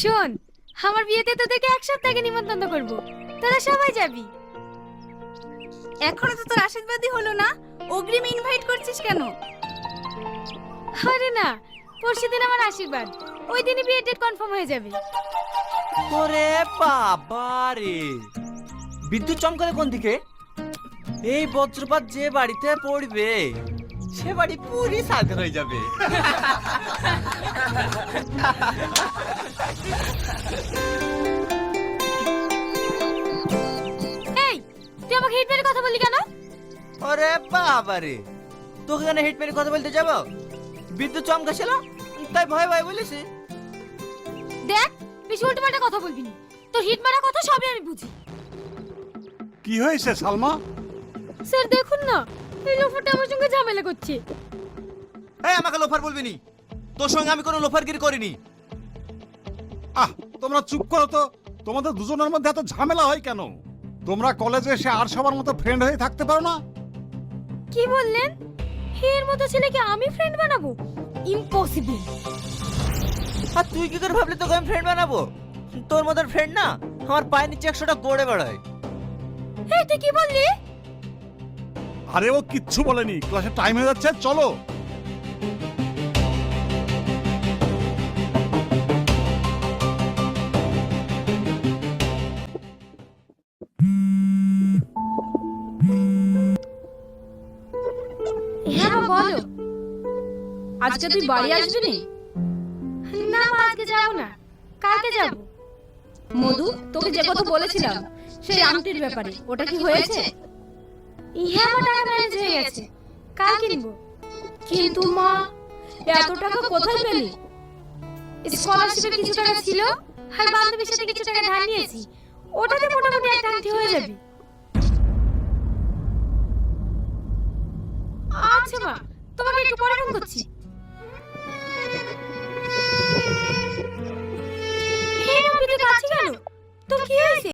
শোন, আমার বিয়েতে তোদেরকে এক সপ্তাহ আগে নিমন্ত্রণ করব, তোরা সবাই যাবি। এখনো তো তোর আশীর্বাদই হলো না, অগ্রিম ইনভাইট করছিস কেন? আরে না, পরশুদিন আমার আশীর্বাদ, ওই দিনই বিয়ের ডেট কনফার্ম হয়ে যাবে। ওরে বাবা রে, বিদ্যুৎ চমকালে কোন দিকে? এই বজ্রপাত যে বাড়িতে পড়বে সে বাড়ি পুরি সাগর হয়ে যাবে। এই, তুই আমাকে হিট মেরে কথা বললি কেন? ওরে বাবা রে, তোকে কেন হিট মেরে কথা বলতে যাব? বিদ্যুৎ চমকাছিল তাই ভয় ভয় বলেছি। দেখ, বেশি উল্টোপাল্টা কথা বলবি না, তোর হিট মারা কথা সবই আমি বুঝি। কি হয়েছে সালমা? স্যার দেখুন না, এই লোফারটা আমার সঙ্গে ঝামেলা করছে। এই আমাকে লোফার বলবি নি, তোর সঙ্গে আমি কোনো লোফারগিরি করিনি। আহ, তোমরা চুপ করো তো। তোমাদের দুজনের মধ্যে এত ঝামেলা হয় কেন? তোমরা কলেজে এসে আর সবার মতো ফ্রেন্ড হয়ে থাকতে পারো না? কি বললেন? এর মতো ছেলেকে আমি ফ্রেন্ড বানাবো? ইম্পসিবল। আর তুই কি করে ভাবলি তোকে আমি ফ্রেন্ড বানাবো? তোর মতন ফ্রেন্ড না আমার পায়ের নিচে 100টা গড়ে বেড়ায়। এই তুই কি বললি? আরে ও কিচ্ছু বলেনি, ক্লাসে টাইম হয়ে যাচ্ছে, চলো। হ্যাঁ বলো। আজকে তুই বাড়ি আসবি নি? না মা, আজকে যাবো না, কালকে যাবো। মধু, তোকে যে কথা বলেছিলাম সেই আংটির ব্যাপারে, ওটা কি হয়েছে? হ্যাঁ, আমার টাকা ম্যানেজ হয়ে গেছে, কাল কিনবো। কিন্তু মা, এত টাকা কোথায় পেলি? স্কলারশিপে কিছু টাকা ছিল, আর বান্ধবীর সাথে কিছু টাকা ধার নিয়েছি, ওটাতে মোটামুটি একটা আংটি হয়ে যাবে। আচ্ছা মা, তোমাকে একটু পরে ফোন করছি।